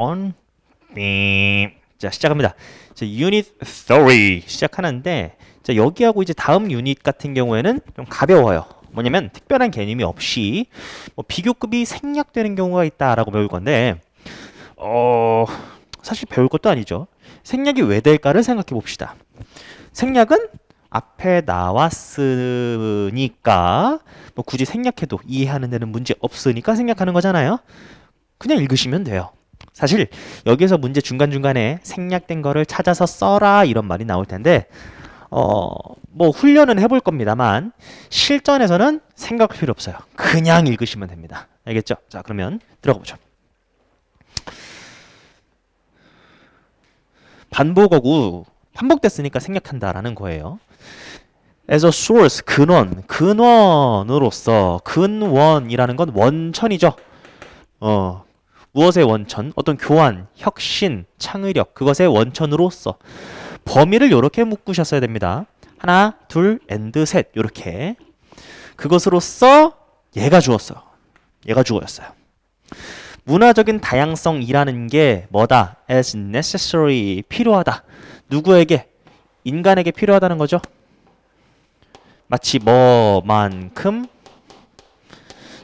on. 자, 시작합니다. 자, 유닛 3 시작하는데, 자, 여기하고 이제 다음 유닛 같은 경우에는 좀 가벼워요. 뭐냐면 특별한 개념이 없이 뭐 비교급이 생략되는 경우가 있다라고 배울 건데, 사실 배울 것도 아니죠. 생략이 왜 될까를 생각해 봅시다. 생략은 앞에 나왔으니까 뭐 굳이 생략해도 이해하는 데는 문제 없으니까 생략하는 거잖아요. 그냥 읽으시면 돼요. 사실 여기서 문제 중간중간에 생략된 거를 찾아서 써라 이런 말이 나올 텐데 뭐 훈련은 해볼 겁니다만 실전에서는 생각할 필요 없어요. 그냥 읽으시면 됩니다. 알겠죠? 자, 그러면 들어가 보죠. 반복어구 반복됐으니까 생략한다라는 거예요. as a source, 근원으로서, 근원이라는 건 원천이죠. 무엇의 원천? 어떤 교환, 혁신, 창의력, 그것의 원천으로서. 범위를 이렇게 묶으셨어야 됩니다. 하나, 둘, and, 셋. 이렇게. 그것으로서 얘가 주었어요. 얘가 주어였어요. 문화적인 다양성이라는 게 뭐다? as necessary, 필요하다. 누구에게? 인간에게 필요하다는 거죠. 마치 뭐만큼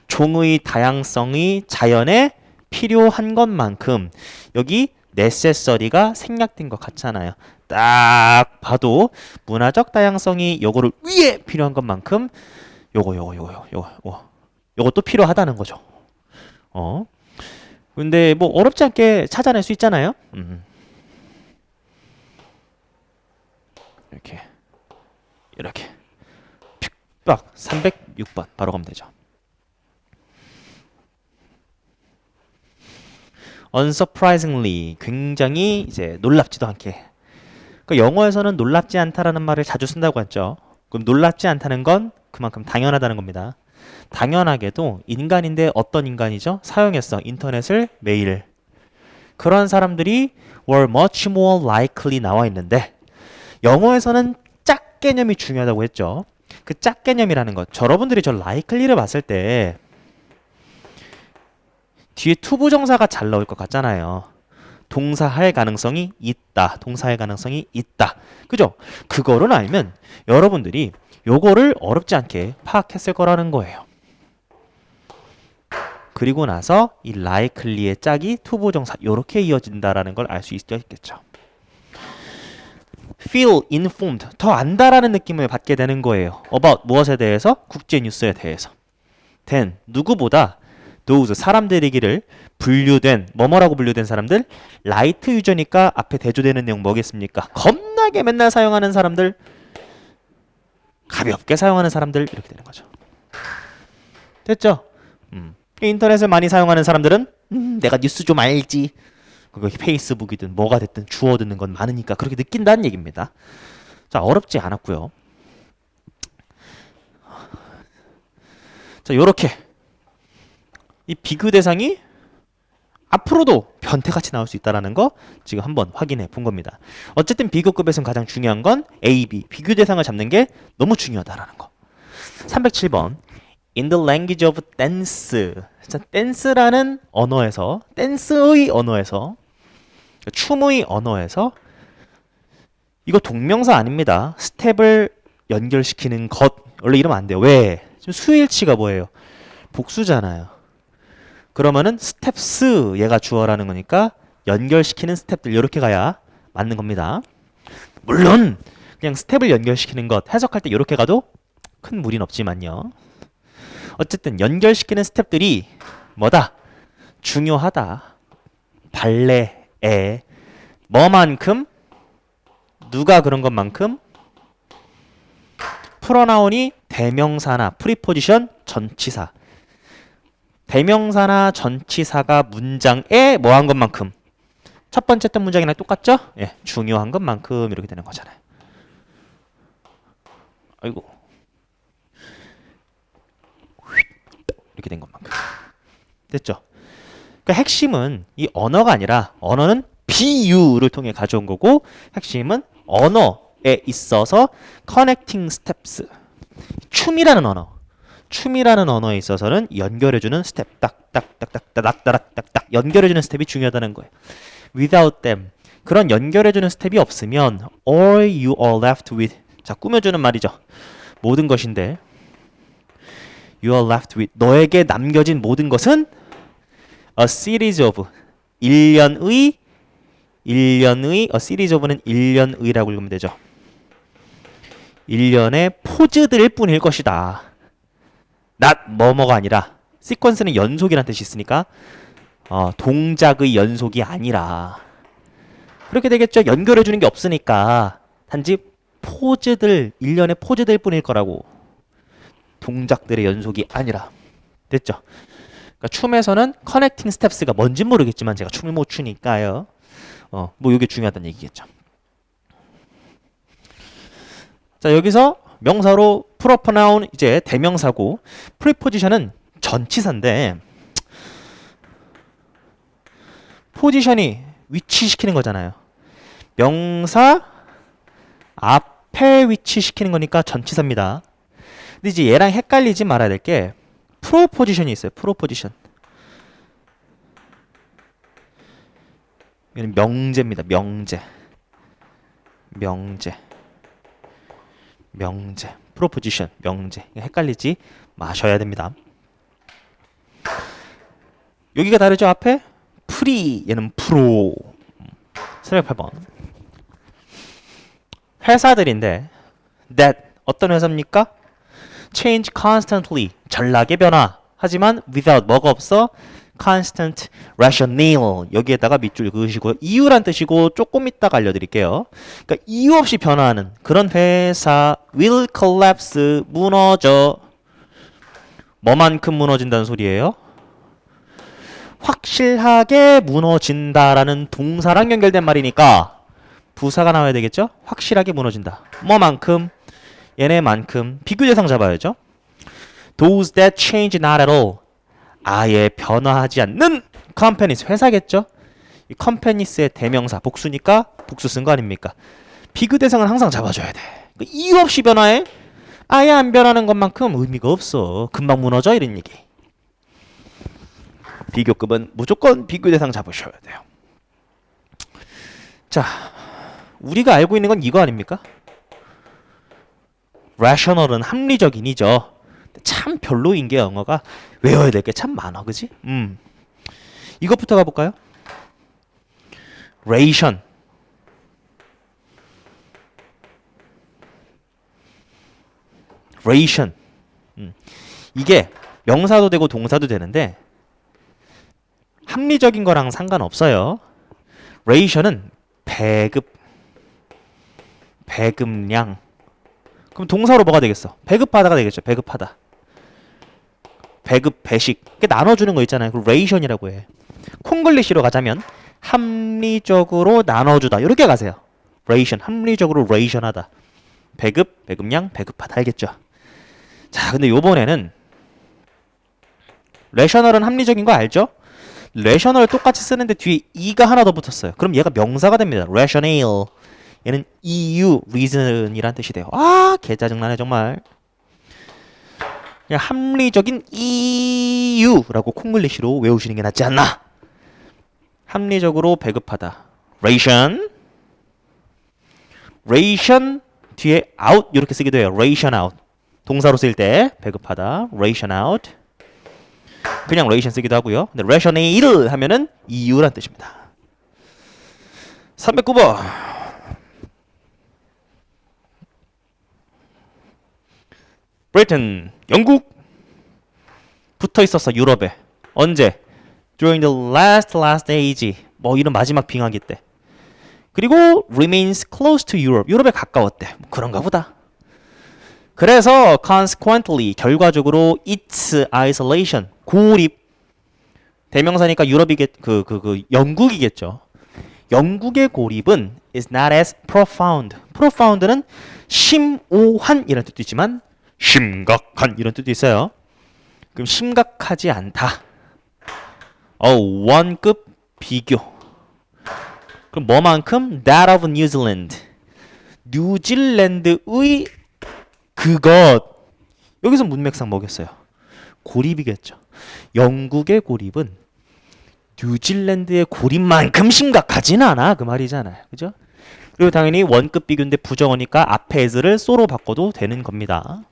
종의 다양성이 자연에 필요한 것만큼 여기 necessary가 생략된 것 같잖아요. 딱 봐도 문화적 다양성이 요거를 위에 필요한 것만큼 요것도 필요하다는 거죠. 근데 뭐 어렵지 않게 찾아낼 수 있잖아요. 이렇게 픽박 306번 바로 가면 되죠. unsurprisingly, 굉장히 이제 놀랍지도 않게. 그러니까 영어에서는 놀랍지 않다라는 말을 자주 쓴다고 했죠. 그럼 놀랍지 않다는 건 그만큼 당연하다는 겁니다. 당연하게도 인간인데 어떤 인간이죠? 사용했어. 인터넷을 매일. 그런 사람들이 were much more likely 나와 있는데 영어에서는 짝 개념이 중요하다고 했죠. 그 짝 개념이라는 것. 여러분들이 저 likely를 봤을 때 뒤에 투부정사가 잘 나올 것 같잖아요. 동사할 가능성이 있다. 동사할 가능성이 있다. 그죠? 그거를 알면 여러분들이 요거를 어렵지 않게 파악했을 거라는 거예요. 그리고 나서 이 likely의 짝이 투부정사 요렇게 이어진다라는 걸 알 수 있겠죠. feel informed, 더 안다라는 느낌을 받게 되는 거예요. about 무엇에 대해서? 국제 뉴스에 대해서. then 누구보다 those 사람들이기를 분류된 뭐뭐라고 분류된 사람들 라이트 유저니까 앞에 대조되는 내용 뭐겠습니까? 겁나게 맨날 사용하는 사람들, 가볍게 사용하는 사람들 이렇게 되는 거죠. 됐죠? 인터넷을 많이 사용하는 사람들은 내가 뉴스 좀 알지. 그거 페이스북이든 뭐가 됐든 주워 듣는 건 많으니까 그렇게 느낀다는 얘기입니다. 자, 어렵지 않았고요. 자, 요렇게 이 비교 대상이 앞으로도 변태같이 나올 수 있다는 거 지금 한번 확인해 본 겁니다. 어쨌든 비교급에서는 가장 중요한 건 A, B, 비교 대상을 잡는 게 너무 중요하다라는 거. 307번 In the language of dance. 자, 댄스라는 언어에서, 댄스의 언어에서, 춤의 언어에서 이거 동명사 아닙니다. 스텝을 연결시키는 것. 원래 이러면 안 돼요. 왜? 지금 수일치가 뭐예요? 복수잖아요. 그러면은 스텝스 얘가 주어라는 거니까 연결시키는 스텝들 이렇게 가야 맞는 겁니다. 물론 그냥 스텝을 연결시키는 것 해석할 때 이렇게 가도 큰 무리는 없지만요. 어쨌든 연결시키는 스텝들이 뭐다? 중요하다. 발레에 뭐만큼? 누가 그런 것만큼? 프로나운이 대명사나 프리포지션 전치사. 대명사나 전치사가 문장에 뭐한 것만큼 첫 번째 했던 문장이랑 똑같죠? 예, 중요한 것만큼 이렇게 되는 거잖아요. 아이고 이렇게 된 것만큼 됐죠? 그러니까 핵심은 이 언어가 아니라 언어는 비유를 통해 가져온 거고 핵심은 언어에 있어서 connecting steps 춤이라는 언어 춤이라는 언어에 있어서는 연결해주는 스텝 딱딱딱딱딱딱딱딱 연결해주는 스텝이 중요하다는 거예요. Without them 그런 연결해주는 스텝이 없으면 all you are left with 자 꾸며주는 말이죠. 모든 것인데 you are left with 너에게 남겨진 모든 것은 a series of 1년의 a series of는 1년의라고 읽으면 되죠. 1년의 포즈들일 뿐일 것이다. not 뭐뭐가 아니라 시퀀스는 연속이라는 뜻이 있으니까 동작의 연속이 아니라 그렇게 되겠죠. 연결해주는 게 없으니까 단지 포즈들 1년의 포즈들 뿐일 거라고 동작들의 연속이 아니라 됐죠. 그러니까 춤에서는 커넥팅 스텝스가 뭔지 모르겠지만 제가 춤을 못 추니까요. 뭐 이게 중요하다는 얘기겠죠. 자 여기서 명사로 프로퍼 나운 이제 대명사고 프리포지션은 전치사인데 포지션이 위치시키는 거잖아요. 명사 앞에 위치시키는 거니까 전치사입니다. 근데 이제 얘랑 헷갈리지 말아야 될 게 프로포지션이 있어요. 프로포지션. 이건 명제입니다. 명제. 프로포지션, 명제. 헷갈리지 마셔야 됩니다. 여기가 다르죠? 앞에 프리, 얘는 프로. 308번. 회사들인데 that 어떤 회사입니까? change constantly 전락의 변화. 하지만 without 뭐가 없어? constant rationale 여기에다가 밑줄 그으시고요. 이유란 뜻이고 조금 이따가 알려드릴게요. 그러니까 이유 없이 변화하는 그런 회사 will collapse 무너져. 뭐만큼 무너진다는 소리예요? 확실하게 무너진다라는 동사랑 연결된 말이니까 부사가 나와야 되겠죠? 확실하게 무너진다. 뭐만큼? 얘네만큼. 비교대상 잡아야죠. Those that change not at all. 아예 변화하지 않는 companies. 회사겠죠? 이 companies의 대명사 복수니까 복수 쓴 거 아닙니까? 비교대상은 항상 잡아줘야 돼. 이유 없이 변화해? 아예 안 변하는 것만큼 의미가 없어. 금방 무너져 이런 얘기. 비교급은 무조건 비교대상 잡으셔야 돼요. 자, 우리가 알고 있는 건 이거 아닙니까? rational은 합리적인이죠. 참 별로인 게 영어가 외워야 될 게 참 많아, 그지? 이것부터 가볼까요? ration. 이게 명사도 되고 동사도 되는데 합리적인 거랑 상관없어요. ration은 배급량. 그럼 동사로 뭐가 되겠어? 배급하다가 되겠죠. 배급하다. 배급, 배식. 이렇게 나눠주는 거 있잖아요. 그걸 ration이라고 해. 콩글리시로 가자면 합리적으로 나눠주다. 이렇게 가세요. ration. 합리적으로 ration하다. 배급, 배급량, 배급하다. 알겠죠? 자, 근데 요번에는 rational은 합리적인 거 알죠? rational을 똑같이 쓰는데 뒤에 e가 하나 더 붙었어요. 그럼 얘가 명사가 됩니다. rationale. 얘는 EU, reason이란 뜻이 돼요. 아, 개 짜증나네 정말. 그냥 합리적인 EU라고 콩글리시로 외우시는 게 낫지 않나? 합리적으로 배급하다. ration 뒤에 out 이렇게 쓰기도 해요. ration out. 동사로 쓸 때 배급하다. ration out. 그냥 ration 쓰기도 하고요. 근데 rationale 하면은 EU란 뜻입니다. 309번. Britain, 영국 붙어 있었어 유럽에. 언제? During the last age. 뭐 이런 마지막 빙하기 때. 그리고 remains close to Europe. 유럽에 가까웠대. 뭐 그런가 보다. 그래서 consequently 결과적으로 its isolation 고립 대명사니까 유럽이겠 영국이겠죠. 영국의 고립은 is not as profound. profound는 심오한 이런 뜻도 있지만 심각한 이런 뜻도 있어요. 그럼 심각하지 않다. 원급 비교. 그럼 뭐만큼? That of New Zealand. 뉴질랜드의 그것. 여기서 문맥상 뭐겠어요? 고립이겠죠. 영국의 고립은 뉴질랜드의 고립만큼 심각하지는 않아. 그 말이잖아요. 그죠? 그리고 당연히 원급 비교인데 부정어니까 앞에 as를 쏘로 바꿔도 되는 겁니다.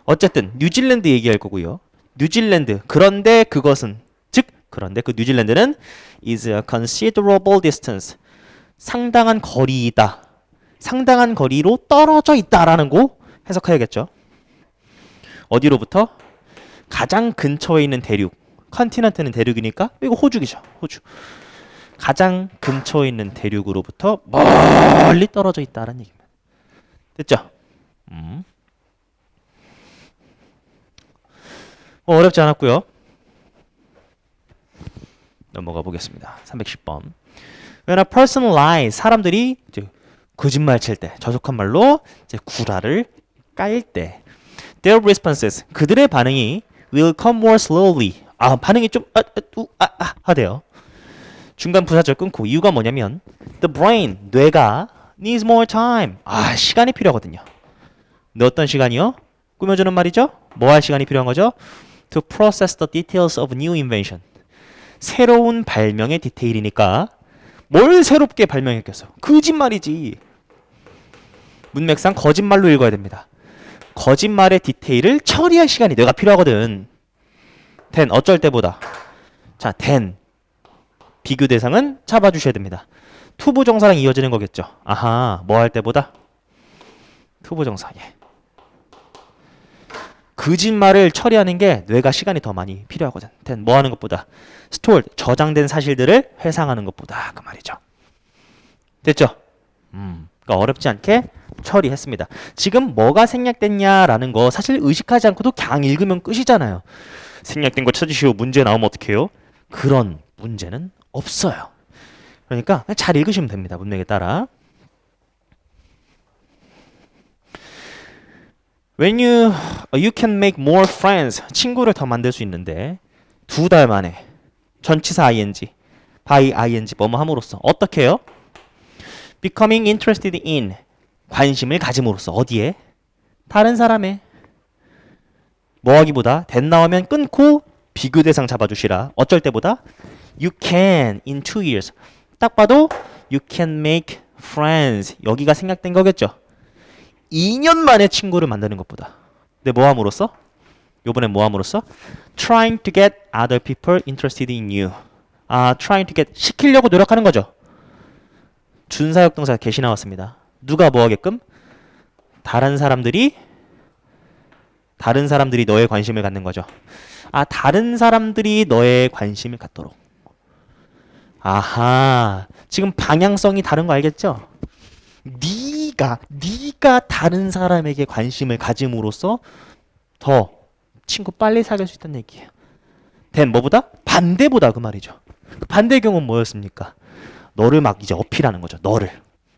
어쨌든 뉴질랜드 얘기할 거고요. 뉴질랜드. 그런데 그것은 즉 그런데 그 뉴질랜드는 is a considerable distance. 상당한 거리이다. 상당한 거리로 떨어져 있다라는 거 해석해야겠죠. 어디로부터? 가장 근처에 있는 대륙. 컨티넨트는 대륙이니까 이거 호주기죠. 호주. 가장 근처에 있는 대륙으로부터 멀리 떨어져 있다는 얘기입니다. 됐죠? 어렵지 않았고요. 넘어가 보겠습니다. 310번. When a person lies, 사람들이 이제 거짓말 칠 때, 저속한 말로 이제 구라를 깔 때, their responses, 그들의 반응이 will come more slowly. 반응이 좀 하대요. 중간 부사절 끊고 이유가 뭐냐면 the brain, 뇌가 needs more time. 시간이 필요하거든요. 근데 어떤 시간이요? 꾸며주는 말이죠. 뭐 할 시간이 필요한 거죠? To process the details of new invention. 새로운 발명의 디테일이니까 뭘 새롭게 발명했겠어? 거짓말이지. 문맥상 거짓말로 읽어야 됩니다. 거짓말의 디테일을 처리할 시간이 뇌가 필요하거든. then 어쩔 때보다. 자, then 비교 대상은 잡아주셔야 됩니다. 투부정사랑 이어지는 거겠죠. 뭐 할 때보다? 투부정사. 예. 거짓말을 처리하는 게 뇌가 시간이 더 많이 필요하거든. then 뭐 하는 것보다? store, 저장된 사실들을 회상하는 것보다. 그 말이죠. 됐죠? 그러니까 어렵지 않게 처리했습니다. 지금 뭐가 생략됐냐라는 거 사실 의식하지 않고도 그냥 읽으면 끝이잖아요. 생략된 거 찾으시오. 문제 나오면 어떡해요? 그런 문제는 없어요. 그러니까 그냥 잘 읽으시면 됩니다. 문맥에 따라. When you can make more friends. 친구를 더 만들 수 있는데 2달 만에 전치사 ing, by ing 뭐뭐 함으로써 어떻게 해요? Becoming interested in. 관심을 가짐으로써 어디에? 다른 사람에. 뭐 하기보다 then 나오면 끊고 비교 대상 잡아주시라. 어쩔 때보다 you can in 2 years. 딱 봐도 you can make friends. 여기가 생략된 거겠죠. 2년 만에 친구를 만드는 것보다. 근데 뭐 함으로써? 요번엔 뭐 함으로써? Trying to get other people interested in you. trying to get. 시키려고 노력하는 거죠. 준사역동사 get이 나왔습니다. 누가 뭐 하게끔? 다른 사람들이 너의 관심을 갖는 거죠. 다른 사람들이 너의 관심을 갖도록. 지금 방향성이 다른 거 알겠죠? 네가 다른 사람에게 관심을 가짐으로써 더 친구 빨리 사귈 수 있다는 얘기예요. then 뭐보다? 반대보다 그 말이죠. 그 반대의 경우는 뭐였습니까? 너를 막 이제 어필하는 거죠. 너를.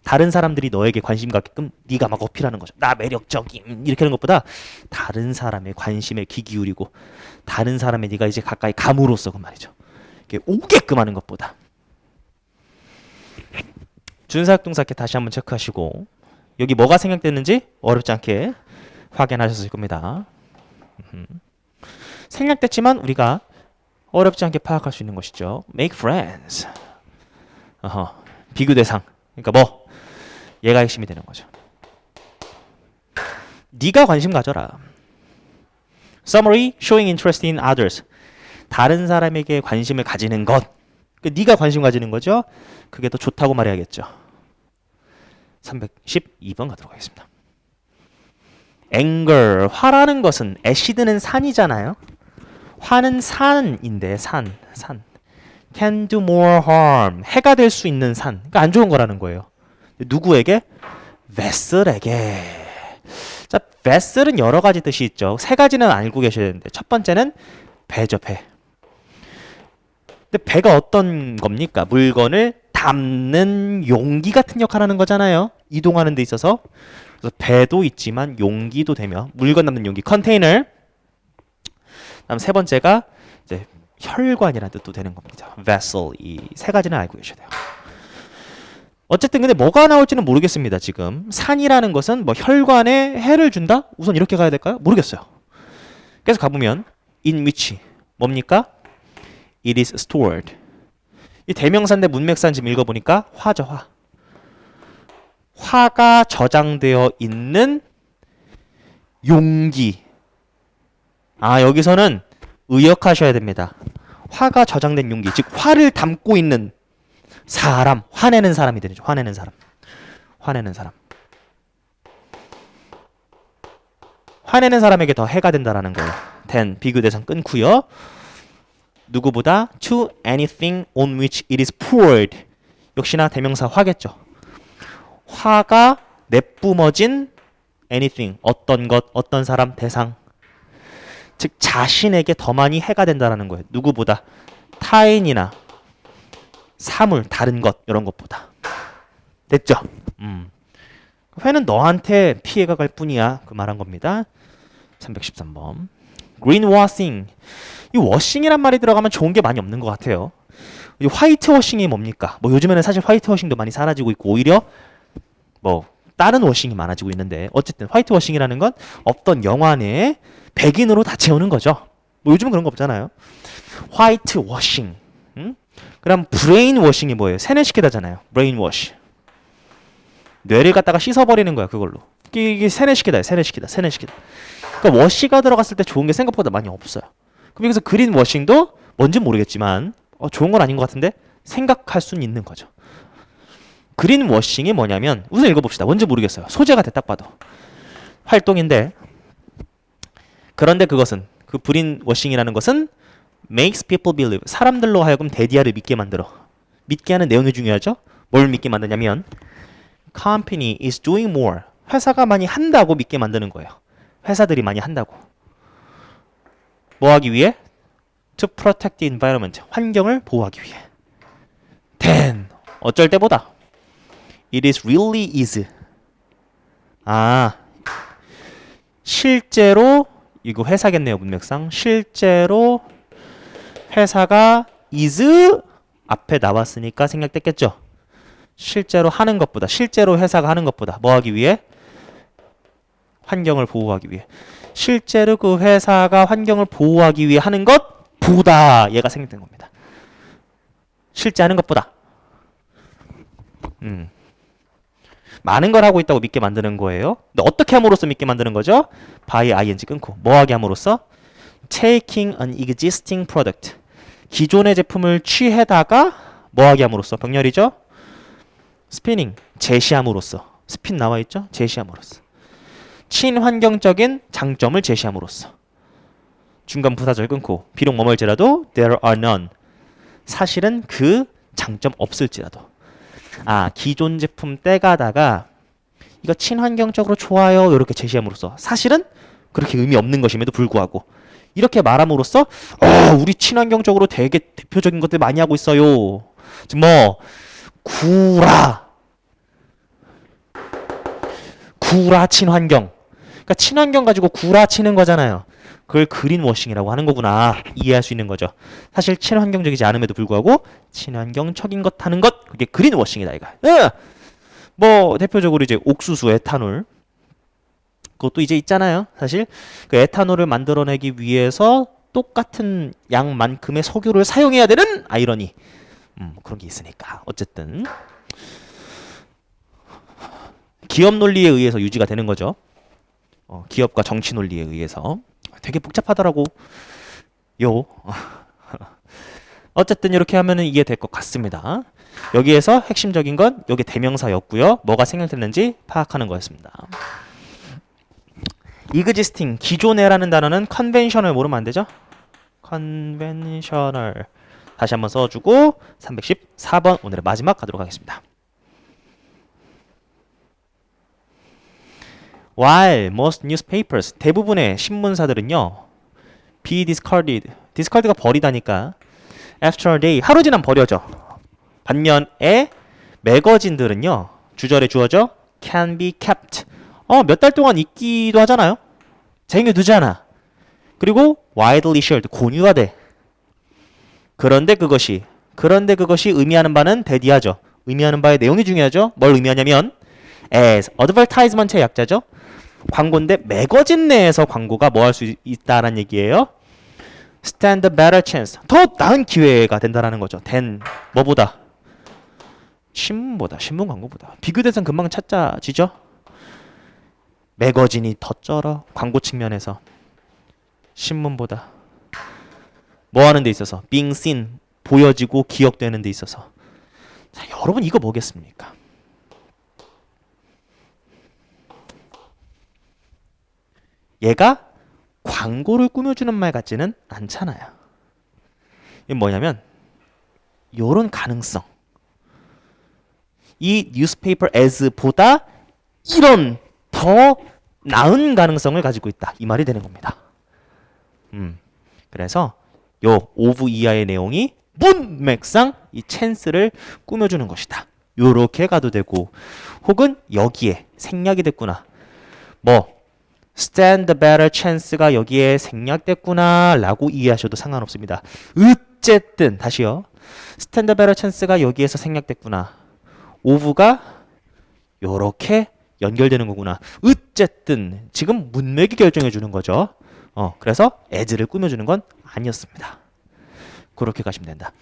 다른 사람들이 너에게 관심 갖게끔 네가 막 어필하는 거죠. 나 매력적임 이렇게 하는 것보다 다른 사람의 관심에 귀 기울이고 다른 사람의 네가 이제 가까이 감으로써 그 말이죠. 이게 오게끔 하는 것보다. 준사역동사께 다시 한번 체크하시고 여기 뭐가 생략됐는지 어렵지 않게 확인하셨을 겁니다. 생략됐지만 우리가 어렵지 않게 파악할 수 있는 것이죠. Make friends. 비교 대상. 그러니까 뭐 얘가 핵심이 되는 거죠. 네가 관심 가져라. Summary, showing interest in others. 다른 사람에게 관심을 가지는 것. 네가 관심 가지는 거죠. 그게 더 좋다고 말해야겠죠. 312번 가도록 하겠습니다. anger, 화라는 것은 acid는 산이잖아요. 화는 산인데 산. can do more harm. 해가 될 수 있는 산. 그러니까 안 좋은 거라는 거예요. 누구에게? vessel에게. 자, vessel은 여러 가지 뜻이 있죠. 세 가지는 알고 계셔야 되는데 첫 번째는 배죠, 배. 근데 배가 어떤 겁니까? 물건을 담는 용기 같은 역할을 하는 거잖아요. 이동하는 데 있어서. 그래서 배도 있지만 용기도 되며 물건 담는 용기, 컨테이너. 다음 세 번째가 이제 혈관이라는 뜻도 되는 겁니다. vessel. 이 세 가지는 알고 계셔야 돼요. 어쨌든 근데 뭐가 나올지는 모르겠습니다. 지금 산이라는 것은 뭐 혈관에 해를 준다? 우선 이렇게 가야 될까요? 모르겠어요. 그래서 가보면 in which 뭡니까? It is stored. 이 대명사인데 문맥산 지금 읽어보니까 화죠. 화. 화가 저장되어 있는 용기. 아, 여기서는 의역하셔야 됩니다. 화가 저장된 용기, 즉 화를 담고 있는 사람, 화내는 사람이 되죠. 화내는 사람. 화내는 사람. 화내는 사람에게 더 해가 된다라는 거예요. then 비교대상 끊고요. 누구보다 to anything on which it is poured. 역시나 대명사 화겠죠. 화가 내뿜어진 anything, 어떤 것, 어떤 사람, 대상. 즉 자신에게 더 많이 해가 된다라는 거예요. 누구보다 타인이나 사물, 다른 것 이런 것보다. 됐죠? 회는 너한테 피해가 갈 뿐이야. 그 말한 겁니다. 313번. greenwashing. 이 워싱이란 말이 들어가면 좋은 게 많이 없는 것 같아요. 이 화이트워싱이 뭡니까? 뭐 요즘에는 사실 화이트워싱도 많이 사라지고 있고 오히려 뭐 다른 워싱이 많아지고 있는데 어쨌든 화이트워싱이라는 건 없던 영화 내에 백인으로 다 채우는 거죠. 뭐 요즘은 그런 거 없잖아요. 화이트워싱. 그럼 브레인워싱이 뭐예요? 세뇌시키다잖아요. 브레인워시. 뇌를 갖다가 씻어버리는 거야 그걸로. 이게 세뇌시키다. 세뇌시키다. 그러니까 워시가 들어갔을 때 좋은 게 생각보다 많이 없어요. 그럼 여기서 그린워싱도 뭔지는 모르겠지만 좋은 건 아닌 것 같은데 생각할 수는 있는 거죠. 그린워싱이 뭐냐면 우선 읽어봅시다. 뭔지 모르겠어요. 소재가 딱 봐도 활동인데 그런데 그것은 그 그린워싱이라는 것은 makes people believe 사람들로 하여금 데디아를 믿게 만들어. 믿게 하는 내용이 중요하죠. 뭘 믿게 만드냐면 company is doing more 회사가 많이 한다고 믿게 만드는 거예요. 회사들이 많이 한다고. 뭐 하기 위해? To protect the environment 환경을 보호하기 위해. then 어쩔 때보다 it is really is 아 실제로 이거 회사겠네요. 문맥상 실제로 회사가 is 앞에 나왔으니까 생략됐겠죠. 실제로 하는 것보다 실제로 회사가 하는 것보다 뭐 하기 위해? 환경을 보호하기 위해. 실제로 그 회사가 환경을 보호하기 위해 하는 것보다 얘가 생략된 겁니다. 실제 하는 것보다 많은 걸 하고 있다고 믿게 만드는 거예요. 근데 어떻게 함으로써 믿게 만드는 거죠? by ing 끊고 뭐 하게 함으로써? taking an existing product 기존의 제품을 취해다가 뭐 하게 함으로써? 병렬이죠? spinning 제시함으로써 스핀 나와있죠? 제시함으로써 친환경적인 장점을 제시함으로써 중간 부사절 끊고 비록 뭐뭐일지라도 there are none 사실은 그 장점 없을지라도 기존 제품 떼가다가 이거 친환경적으로 좋아요 이렇게 제시함으로써 사실은 그렇게 의미 없는 것임에도 불구하고 이렇게 말함으로써 우리 친환경적으로 되게 대표적인 것들 많이 하고 있어요. 즉 뭐 구라 친환경 그러니까 친환경 가지고 구라 치는 거잖아요. 그걸 그린워싱이라고 하는 거구나 이해할 수 있는 거죠. 사실 친환경적이지 않음에도 불구하고 친환경적인 것 하는 것 그게 그린워싱이다 이거. 뭐 대표적으로 이제 옥수수 에탄올 그것도 이제 있잖아요. 사실 그 에탄올을 만들어내기 위해서 똑같은 양만큼의 석유를 사용해야 되는 아이러니 그런 게 있으니까 어쨌든 기업 논리에 의해서 유지가 되는 거죠. 기업과 정치 논리에 의해서 되게 복잡하더라고 요. 어쨌든 이렇게 하면은 이해될 것 같습니다. 여기에서 핵심적인 건 여기 대명사였고요. 뭐가 생략됐는지 파악하는 거였습니다. existing 기존에라는 단어는 conventional 모르면 안 되죠? conventional 다시 한번 써주고 314번 오늘의 마지막 가도록 하겠습니다. While most newspapers 대부분의 신문사들은요 be discarded discard가 버리다니까 after a day 하루 지나면 버려져. 반면에 매거진들은요 주절에 주어져 can be kept 몇 달 동안 있기도 하잖아요. 쟁여두잖아. 그리고 widely shared 공유가 돼. 그런데 그것이 의미하는 바는 대디하죠. 의미하는 바의 내용이 중요하죠. 뭘 의미하냐면 as advertisement의 약자죠. 광고인데 매거진 내에서 광고가 뭐 할 수 있다라는 얘기예요. stand a better chance. 더 나은 기회가 된다라는 거죠. 된 뭐보다? 신문보다, 신문 광고보다. 비교 대상 금방 찾자지죠. 매거진이 더 쩔어. 광고 측면에서. 신문보다. 뭐 하는 데 있어서? being seen. 보여지고 기억되는 데 있어서. 자, 여러분 이거 뭐겠습니까? 얘가 광고를 꾸며주는 말 같지는 않잖아요. 이게 뭐냐면 요런 가능성. 이 newspaper as보다 이런 더 나은 가능성을 가지고 있다. 이 말이 되는 겁니다. 그래서 요 of 이하의 내용이 문맥상 이 찬스를 꾸며주는 것이다. 요렇게 가도 되고 혹은 여기에 생략이 됐구나. 뭐 stand a better chance가 여기에 생략됐구나 라고 이해하셔도 상관없습니다. 어쨌든 다시요. stand a better chance가 여기에서 생략됐구나. of가 요렇게 연결되는 거구나. 어쨌든 지금 문맥이 결정해 주는 거죠. 그래서 as를 꾸며주는 건 아니었습니다. 그렇게 가시면 된다.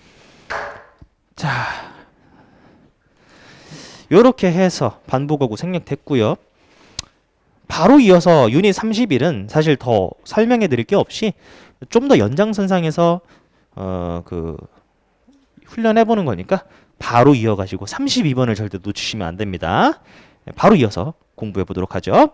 자, 요렇게 해서 반복어구 생략됐고요. 바로 이어서 유닛 31은 사실 더 설명해 드릴 게 없이 좀 더 연장선상에서 훈련해 보는 거니까 바로 이어가시고 32번을 절대 놓치시면 안 됩니다. 바로 이어서 공부해 보도록 하죠.